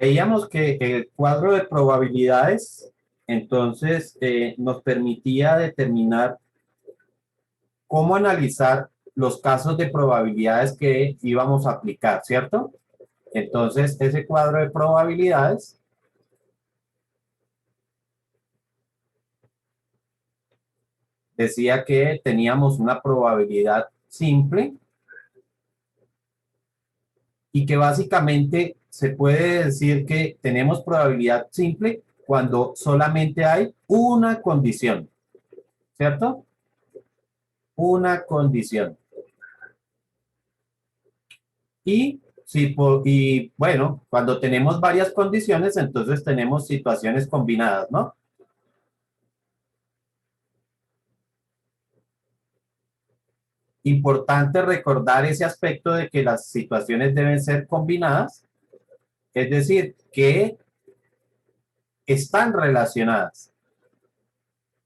Veíamos que el cuadro de probabilidades, entonces, nos permitía determinar cómo analizar los casos de probabilidades que íbamos a aplicar, ¿cierto? Entonces, ese cuadro de probabilidades decía que teníamos una probabilidad simple y que básicamente se puede decir que tenemos probabilidad simple cuando solamente hay una condición, ¿cierto? Una condición. Y bueno, cuando tenemos varias condiciones, entonces tenemos situaciones combinadas, ¿no? Importante recordar ese aspecto de que las situaciones deben ser combinadas, es decir, que están relacionadas.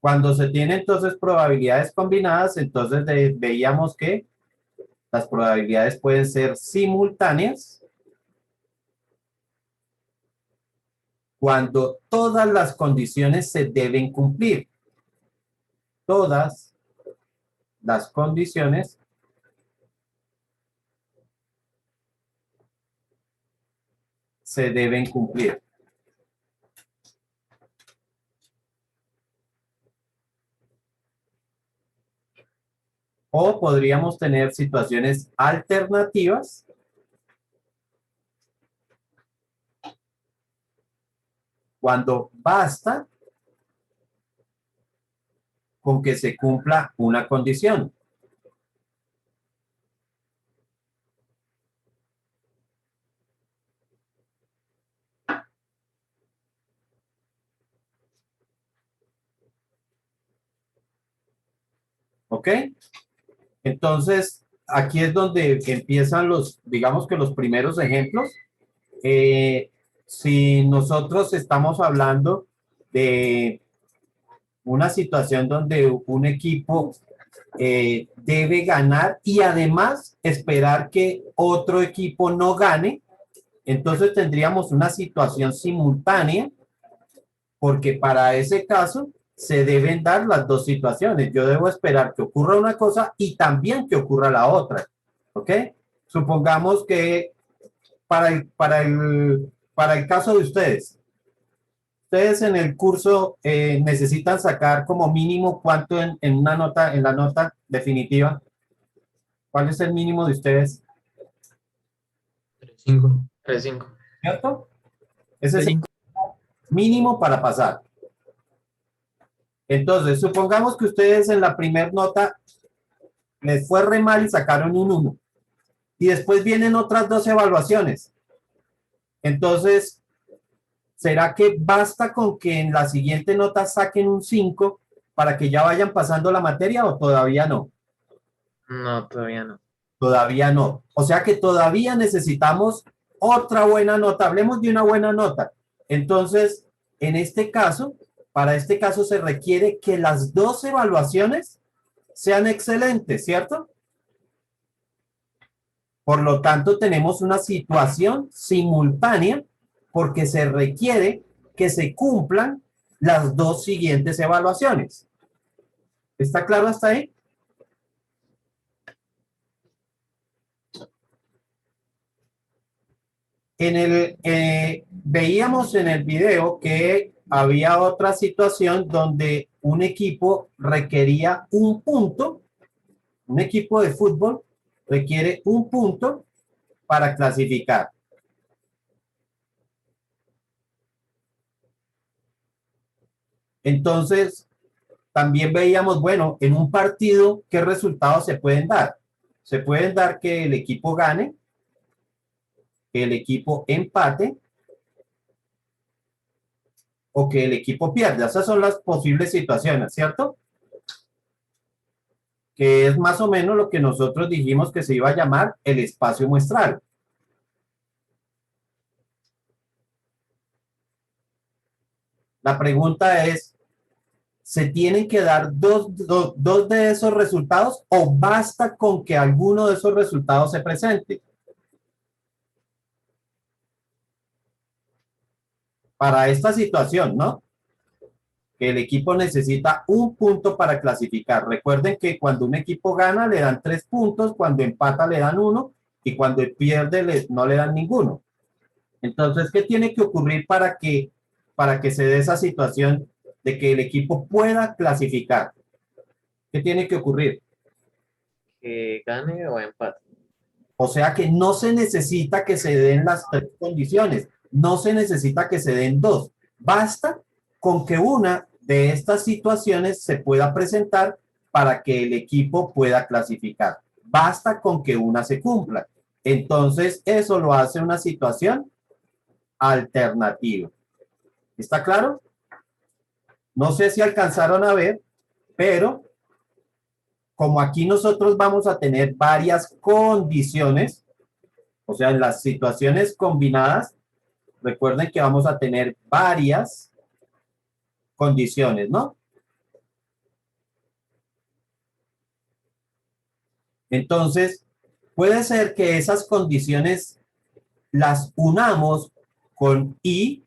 Cuando se tienen entonces probabilidades combinadas, entonces veíamos que las probabilidades pueden ser simultáneas cuando todas las condiciones se deben cumplir. Todas las condiciones se deben cumplir. O podríamos tener situaciones alternativas cuando basta con que se cumpla una condición. ¿Ok? Entonces, aquí es donde empiezan los, digamos que los primeros ejemplos. Eh, si nosotros estamos hablando de una situación donde un equipo debe ganar y además esperar que otro equipo no gane, entonces tendríamos una situación simultánea, porque para ese caso se deben dar las dos situaciones. Yo debo esperar que ocurra una cosa y también que ocurra la otra. ¿Ok? Supongamos que para el caso de ustedes en el curso necesitan sacar como mínimo cuánto en una nota, en la nota definitiva. ¿Cuál es el mínimo de ustedes? 3.5. 3.5. ¿Cierto? Ese es el 3.5. mínimo para pasar. Entonces, supongamos que ustedes en la primera nota les fue re mal y sacaron un 1. Y después vienen otras dos evaluaciones. Entonces, ¿será que basta con que en la siguiente nota saquen un 5 para que ya vayan pasando la materia o todavía no? No, todavía no. Todavía no. O sea que todavía necesitamos otra buena nota. Hablemos de una buena nota. Entonces, en este caso, para este caso se requiere que las dos evaluaciones sean excelentes, ¿cierto? Por lo tanto, tenemos una situación simultánea porque se requiere que se cumplan las dos siguientes evaluaciones. ¿Está claro hasta ahí? Veíamos en el video que había otra situación donde un equipo requería un punto, un equipo de fútbol requiere un punto para clasificar. Entonces, también veíamos, bueno, en un partido, ¿qué resultados se pueden dar? Se pueden dar que el equipo gane, que el equipo empate o que el equipo pierda. Esas son las posibles situaciones, ¿cierto? Que es más o menos lo que nosotros dijimos que se iba a llamar el espacio muestral. La pregunta es, ¿se tienen que dar dos de esos resultados o basta con que alguno de esos resultados se presente? para esta situación, ¿no? Que el equipo necesita un punto para clasificar. Recuerden que cuando un equipo gana le dan 3 puntos, cuando empata le dan 1 y cuando pierde no le dan ninguno. Entonces, ¿qué tiene que ocurrir para que se dé esa situación de que el equipo pueda clasificar? ¿Qué tiene que ocurrir? Que gane o empate. O sea que no se necesita que se den las 3 condiciones, no se necesita que se den 2. Basta con que una de estas situaciones se pueda presentar para que el equipo pueda clasificar. Basta con que una se cumpla. Entonces, eso lo hace una situación alternativa. ¿Está claro? No sé si alcanzaron a ver, pero como aquí nosotros vamos a tener varias condiciones, o sea, en las situaciones combinadas, recuerden que vamos a tener varias condiciones, ¿no? Entonces, puede ser que esas condiciones las unamos con y,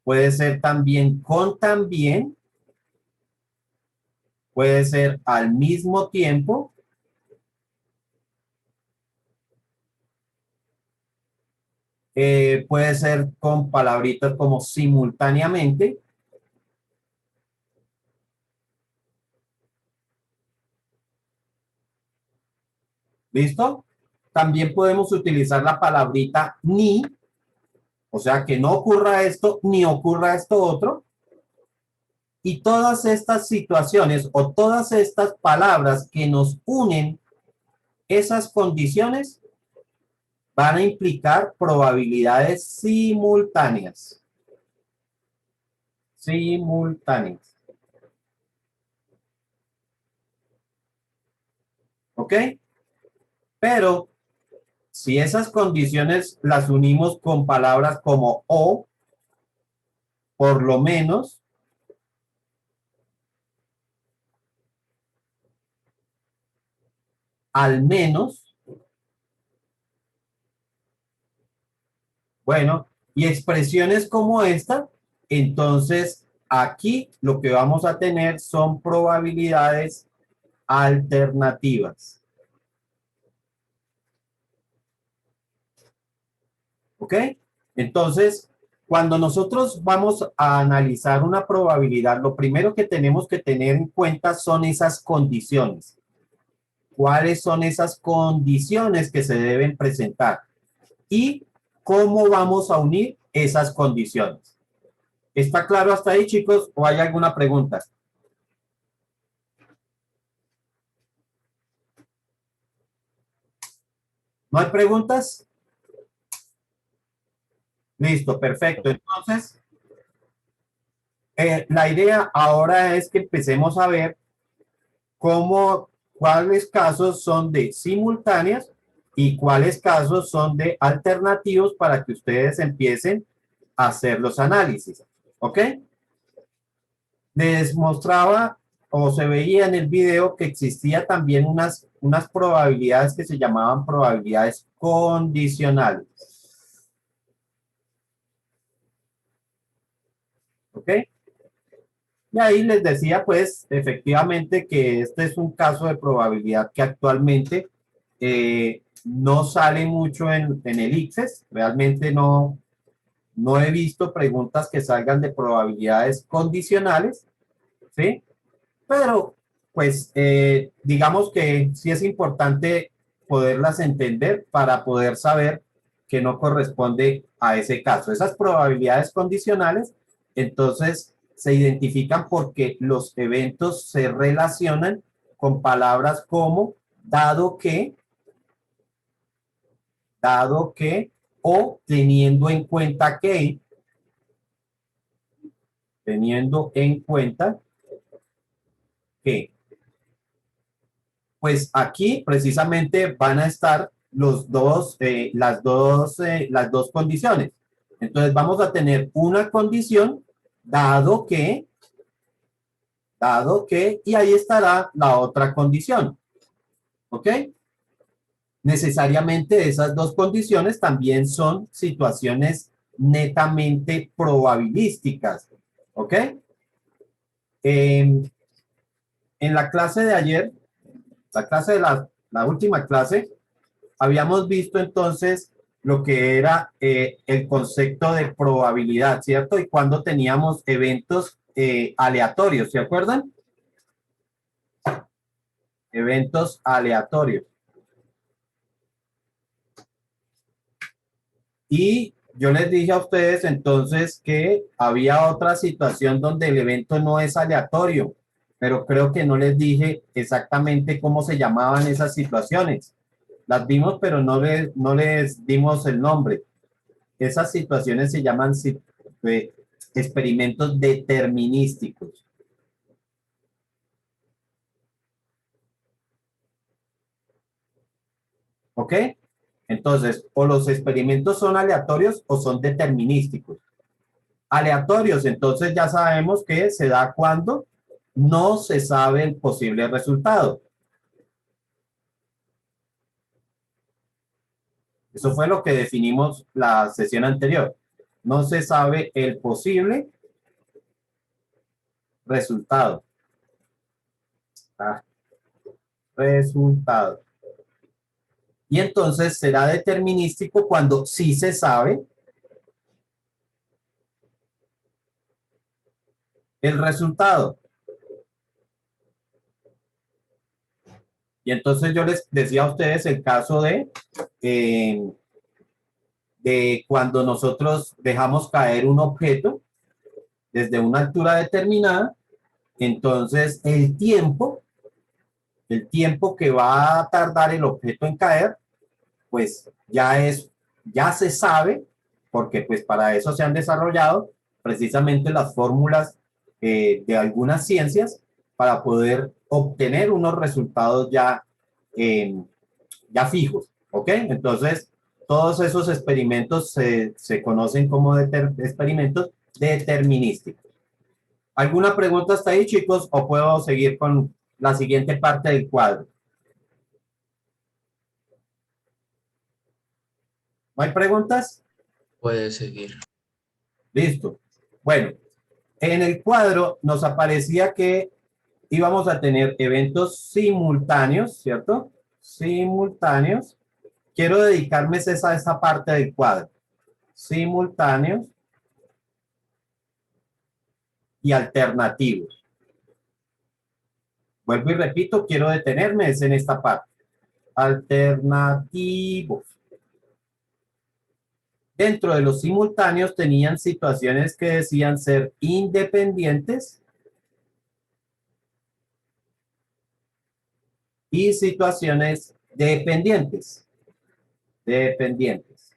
puede ser también con también, puede ser al mismo tiempo, puede ser con palabritas como simultáneamente. ¿Listo? También podemos utilizar la palabrita ni, o sea, que no ocurra esto ni ocurra esto otro. Y todas estas situaciones o todas estas palabras que nos unen esas condiciones van a implicar probabilidades simultáneas. Simultáneas. ¿Ok? Pero si esas condiciones las unimos con palabras como o, por lo menos, al menos, bueno, y expresiones como esta, entonces aquí lo que vamos a tener son probabilidades alternativas. ¿Ok? Entonces, cuando nosotros vamos a analizar una probabilidad, lo primero que tenemos que tener en cuenta son esas condiciones. ¿Cuáles son esas condiciones que se deben presentar? Y cómo vamos a unir esas condiciones. ¿Está claro hasta ahí, chicos? ¿O hay alguna pregunta? ¿No hay preguntas? Listo, perfecto. Entonces, la idea ahora es que empecemos a ver cuáles casos son de simultáneas y cuáles casos son de alternativos para que ustedes empiecen a hacer los análisis. ¿Ok? Les mostraba o se veía en el video que existía también unas probabilidades que se llamaban probabilidades condicionales. ¿Ok? Y ahí les decía, pues, efectivamente que este es un caso de probabilidad que actualmente no sale mucho en el ICFES. Realmente no he visto preguntas que salgan de probabilidades condicionales, ¿sí? Pero, pues, digamos que sí es importante poderlas entender para poder saber que no corresponde a ese caso. Esas probabilidades condicionales, entonces, se identifican porque los eventos se relacionan con palabras como dado que, o teniendo en cuenta que. Pues aquí precisamente van a estar las dos condiciones. Entonces vamos a tener una condición dado que, y ahí estará la otra condición. ¿Ok? Necesariamente esas dos condiciones también son situaciones netamente probabilísticas, ¿ok? En, en la clase de ayer, la clase de la última clase, habíamos visto entonces lo que era el concepto de probabilidad, ¿cierto? Y cuando teníamos eventos aleatorios, ¿se acuerdan? Eventos aleatorios. Y yo les dije a ustedes entonces que había otra situación donde el evento no es aleatorio, pero creo que no les dije exactamente cómo se llamaban esas situaciones. Las vimos, pero no les dimos el nombre. Esas situaciones se llaman experimentos determinísticos. ¿Ok? Entonces, o los experimentos son aleatorios o son determinísticos. Aleatorios, entonces ya sabemos que se da cuando no se sabe el posible resultado. Eso fue lo que definimos la sesión anterior. No se sabe el posible resultado. Ah, resultado. Y entonces será determinístico cuando sí se sabe el resultado. Y entonces yo les decía a ustedes el caso eh, de cuando nosotros dejamos caer un objeto desde una altura determinada, entonces el tiempo que va a tardar el objeto en caer, pues ya se sabe, porque pues para eso se han desarrollado precisamente las fórmulas de algunas ciencias para poder obtener unos resultados ya fijos, ¿ok? Entonces, todos esos experimentos se conocen como experimentos determinísticos. ¿Alguna pregunta hasta ahí, chicos? ¿O puedo seguir con la siguiente parte del cuadro? ¿No hay preguntas? Puede seguir. Listo. Bueno, en el cuadro nos aparecía que íbamos a tener eventos simultáneos, ¿cierto? Simultáneos. Quiero dedicarme a esa parte del cuadro. Simultáneos y alternativos. Vuelvo y repito, quiero detenerme es en esta parte. Alternativos. Dentro de los simultáneos tenían situaciones que decían ser independientes y situaciones dependientes. Dependientes.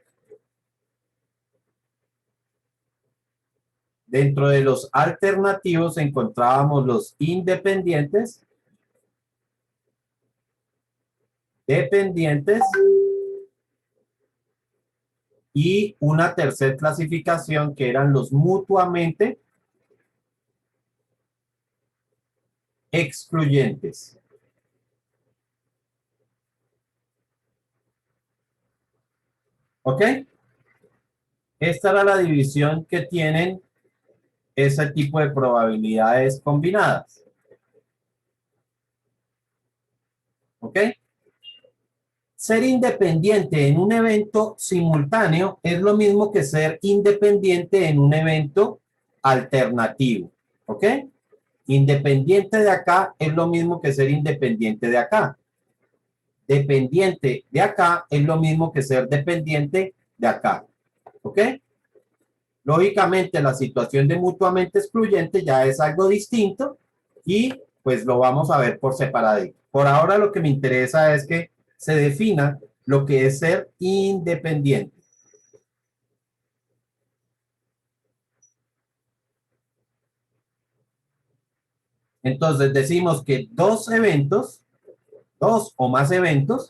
Dentro de los alternativos encontrábamos los independientes, dependientes y una tercera clasificación que eran los mutuamente excluyentes. ¿Ok? Esta era la división que tienen ese tipo de probabilidades combinadas. ¿Ok? Ser independiente en un evento simultáneo es lo mismo que ser independiente en un evento alternativo. ¿Ok? Independiente de acá es lo mismo que ser independiente de acá. Dependiente de acá es lo mismo que ser dependiente de acá. ¿Ok? Lógicamente, la situación de mutuamente excluyente ya es algo distinto y pues lo vamos a ver por separado. Por ahora lo que me interesa es que se defina lo que es ser independiente. Entonces decimos que dos o más eventos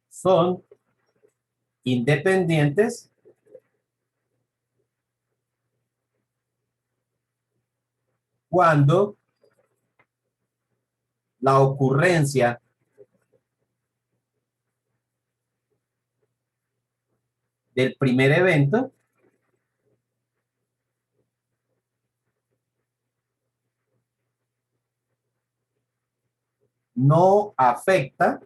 son independientes cuando la ocurrencia del primer evento no afecta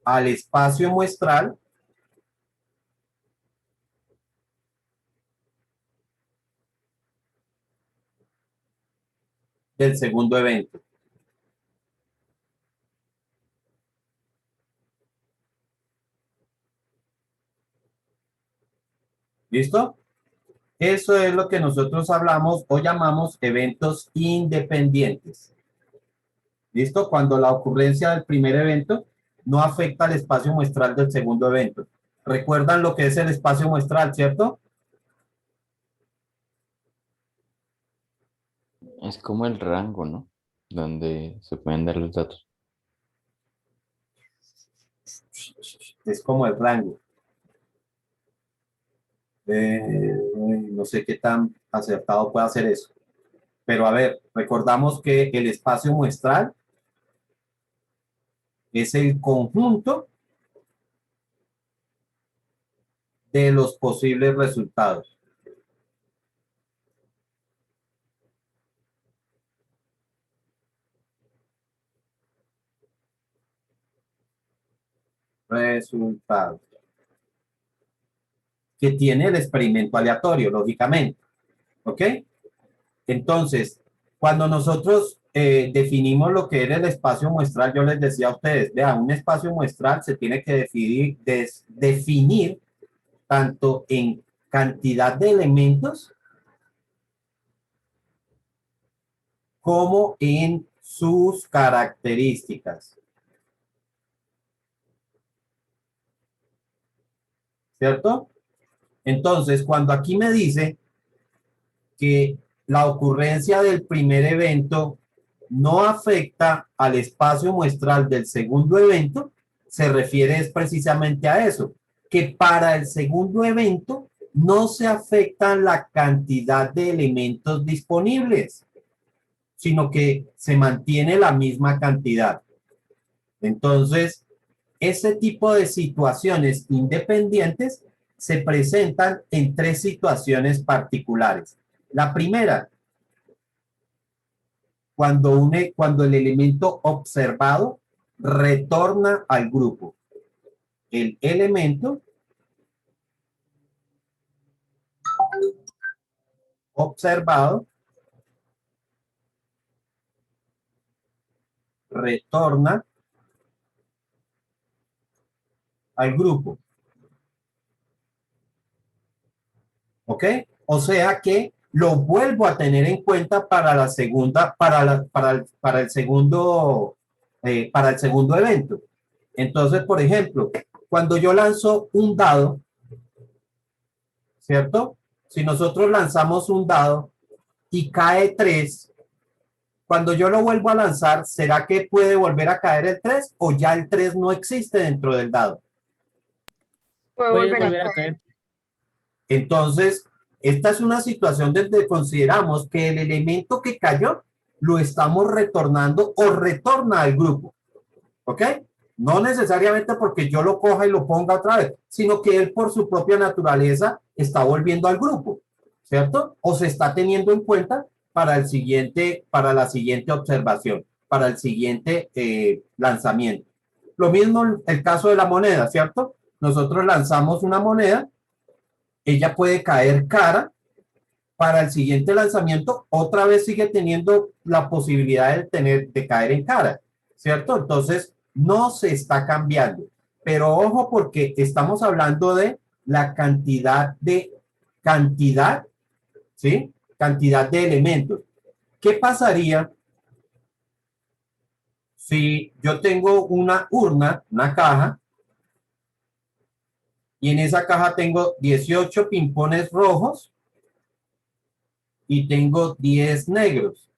al espacio muestral del segundo evento. ¿Listo? Eso es lo que nosotros hablamos o llamamos eventos independientes. ¿Listo? Cuando la ocurrencia del primer evento no afecta al espacio muestral del segundo evento. ¿Recuerdan lo que es el espacio muestral, cierto? Es como el rango, ¿no? Donde se pueden dar los datos. Es como el rango. No sé qué tan acertado puede hacer eso. Pero a ver, recordamos que el espacio muestral es el conjunto de los posibles resultados. Resultados. Que tiene el experimento aleatorio, lógicamente. ¿Ok? Entonces, cuando nosotros definimos lo que era el espacio muestral, yo les decía a ustedes, vean, un espacio muestral se tiene que definir tanto en cantidad de elementos como en sus características. ¿Cierto? Entonces, cuando aquí me dice que la ocurrencia del primer evento no afecta al espacio muestral del segundo evento, se refiere precisamente a eso, que para el segundo evento no se afecta la cantidad de elementos disponibles, sino que se mantiene la misma cantidad. Entonces, ese tipo de situaciones independientes se presentan en tres situaciones particulares. La primera, cuando el elemento observado retorna al grupo. El elemento observado retorna al grupo. ¿Ok? O sea que lo vuelvo a tener en cuenta para la segunda, para el segundo, para el segundo evento. Entonces, por ejemplo, cuando yo lanzo un dado, ¿cierto? Si nosotros lanzamos un dado y cae 3, cuando yo lo vuelvo a lanzar, ¿será que puede volver a caer el 3 o ya el 3 no existe dentro del dado? Puede Puede volver a volver a caer. caer. Entonces, esta es una situación donde consideramos que el elemento que cayó lo estamos retornando o retorna al grupo. ¿Ok? No necesariamente porque yo lo coja y lo ponga otra vez, sino que él por su propia naturaleza está volviendo al grupo, ¿cierto? O se está teniendo en cuenta para el siguiente, para la siguiente observación, para el siguiente lanzamiento. Lo mismo el caso de la moneda, ¿cierto? Nosotros lanzamos una moneda, ella puede caer cara, para el siguiente lanzamiento otra vez sigue teniendo la posibilidad de caer en cara, ¿cierto? Entonces no se está cambiando, pero ojo porque estamos hablando de la cantidad, ¿sí? Cantidad de elementos. ¿Qué pasaría si yo tengo una urna, una caja, y en esa caja tengo 18 pimpones rojos y tengo 10 negros?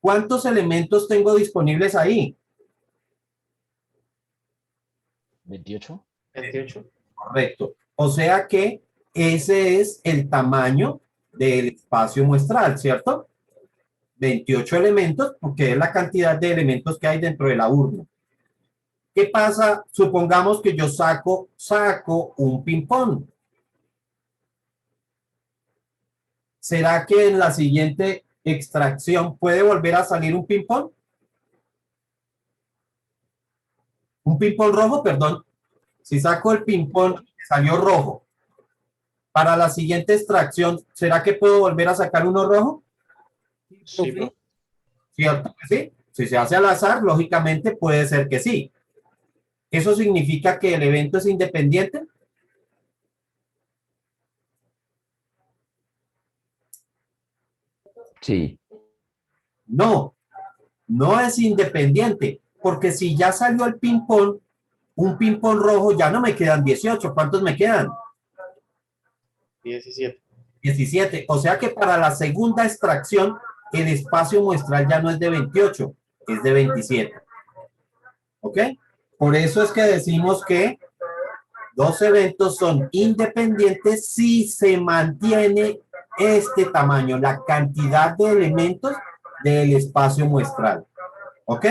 ¿Cuántos elementos tengo disponibles ahí? 28. 28. Correcto. O sea que ese es el tamaño del espacio muestral, ¿cierto? 28 elementos, porque es la cantidad de elementos que hay dentro de la urna. ¿Qué pasa? Supongamos que yo saco un ping-pong. ¿Será que en la siguiente extracción puede volver a salir un ping-pong? Un ping-pong rojo, perdón. Si saco el ping-pong, salió rojo. Para la siguiente extracción, ¿será que puedo volver a sacar uno rojo? Sí, profe. ¿Cierto que sí? Si se hace al azar, lógicamente puede ser que sí. ¿Eso significa que el evento es independiente? Sí, No, no es independiente, porque si ya salió el ping-pong, un ping-pong rojo, ya no me quedan 18. ¿Cuántos me quedan? 17. 17. O sea que para la segunda extracción, el espacio muestral ya no es de 28, es de 27. ¿Ok? Por eso es que decimos que dos eventos son independientes si se mantiene este tamaño, la cantidad de elementos del espacio muestral. ¿Ok?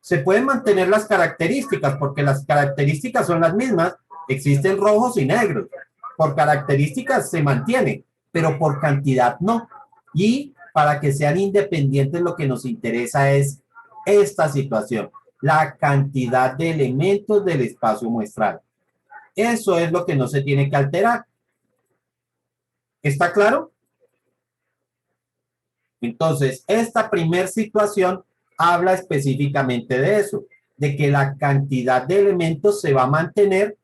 Se pueden mantener las características porque las características son las mismas. Existen rojos y negros. Por características se mantiene, pero por cantidad no. Y para que sean independientes lo que nos interesa es esta situación, la cantidad de elementos del espacio muestral. Eso es lo que no se tiene que alterar. ¿Está claro? Entonces, esta primera situación habla específicamente de eso, de que la cantidad de elementos se va a mantener.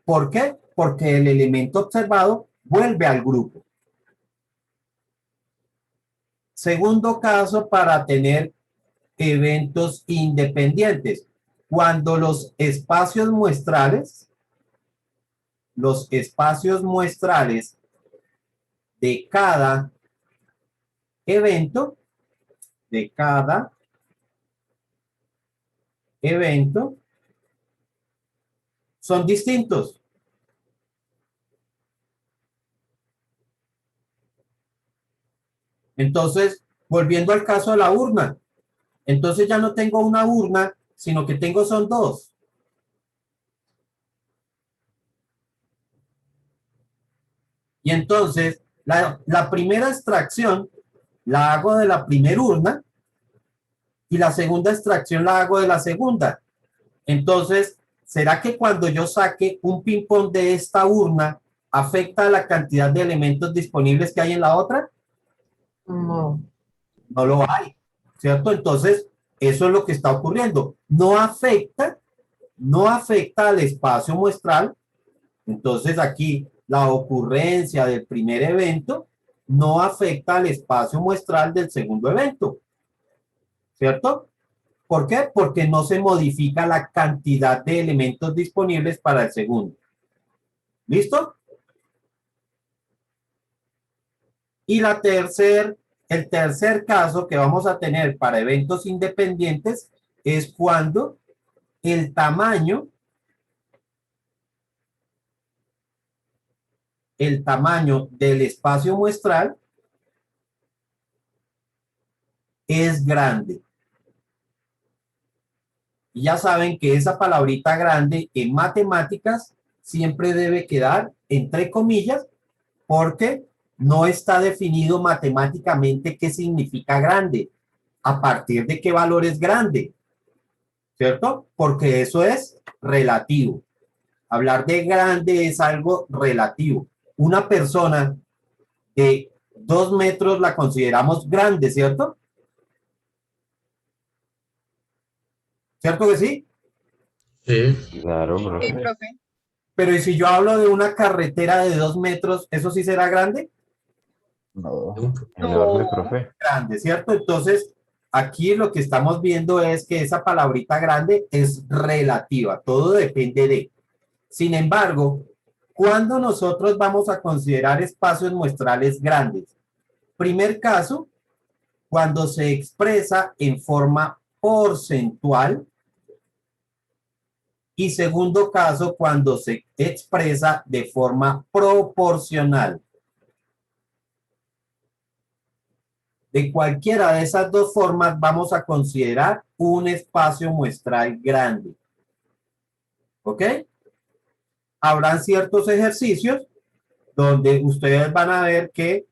¿Por qué? Porque el elemento observado vuelve al grupo. Segundo caso para tener eventos independientes. Cuando los espacios muestrales de cada evento, son distintos. Entonces, volviendo al caso de la urna, entonces ya no tengo una urna, sino que tengo son dos. Y entonces, la primera extracción la hago de la primera urna y la segunda extracción la hago de la segunda. Entonces, ¿será que cuando yo saque un ping-pong de esta urna, afecta la cantidad de elementos disponibles que hay en la otra? No. No lo hay, ¿cierto? Entonces, eso es lo que está ocurriendo. No afecta al espacio muestral. Entonces, aquí la ocurrencia del primer evento no afecta al espacio muestral del segundo evento, ¿cierto? ¿Por qué? Porque no se modifica la cantidad de elementos disponibles para el segundo. ¿Listo? Y el tercer caso que vamos a tener para eventos independientes es cuando el tamaño del espacio muestral es grande. Y ya saben que esa palabrita grande en matemáticas siempre debe quedar entre comillas porque no está definido matemáticamente qué significa grande, a partir de qué valor es grande, ¿cierto? Porque eso es relativo. Hablar de grande es algo relativo. Una persona de 2 metros la consideramos grande, ¿cierto? ¿Cierto que sí? Sí. claro, Sí, profe. profe. Pero ¿y si yo hablo de una carretera de 2 metros, eso sí será grande? No, No. enorme, No. profe. Grande, ¿cierto? Entonces, aquí lo que estamos viendo es que esa palabrita grande es relativa, todo depende de. Sin embargo, ¿cuándo nosotros vamos a considerar espacios muestrales grandes? Primer caso, cuando se expresa en forma porcentual Y segundo caso, cuando se expresa de forma proporcional. De cualquiera de esas dos formas vamos a considerar un espacio muestral grande. ¿Ok? Habrán ciertos ejercicios donde ustedes van a ver que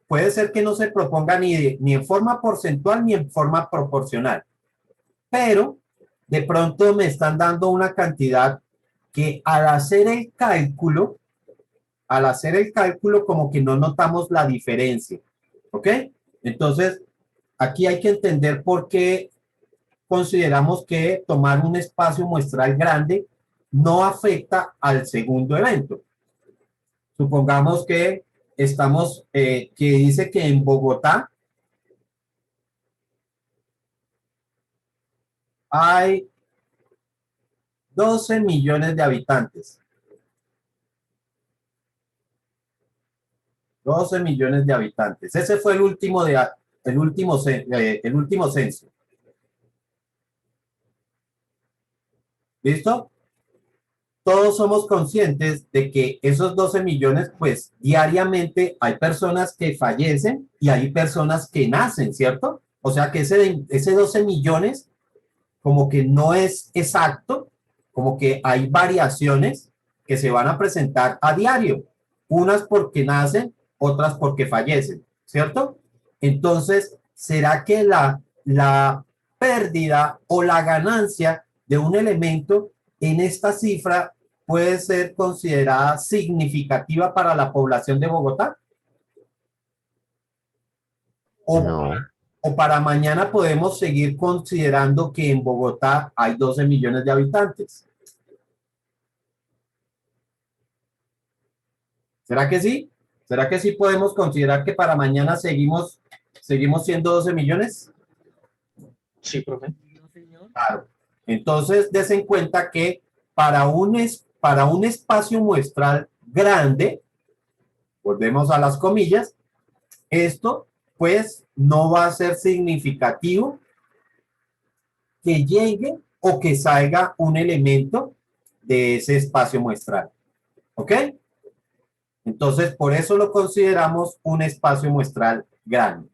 puede ser que no se proponga ni en forma porcentual ni en forma proporcional. Pero de pronto me están dando una cantidad que al hacer el cálculo como que no notamos la diferencia. ¿Ok? Entonces, aquí hay que entender por qué consideramos que tomar un espacio muestral grande no afecta al segundo evento. Supongamos que que dice que en Bogotá hay 12 millones de habitantes. 12 millones de habitantes. Ese fue el último censo. ¿Listo? Todos somos conscientes de que esos 12 millones, pues diariamente hay personas que fallecen y hay personas que nacen, ¿cierto? O sea que ese 12 millones como que no es exacto, como que hay variaciones que se van a presentar a diario, unas porque nacen, otras porque fallecen, ¿cierto? Entonces, ¿será que la pérdida o la ganancia de un elemento en esta cifra puede ser considerada significativa para la población de Bogotá? No. O para mañana podemos seguir considerando que en Bogotá hay 12 millones de habitantes. ¿Será que sí? ¿Será que sí podemos considerar que para mañana seguimos siendo 12 millones? Sí, profe. Claro. Entonces, des en cuenta que para un espacio muestral grande, volvemos a las comillas, esto pues no va a ser significativo que llegue o que salga un elemento de ese espacio muestral. ¿Ok? Entonces, por eso lo consideramos un espacio muestral grande.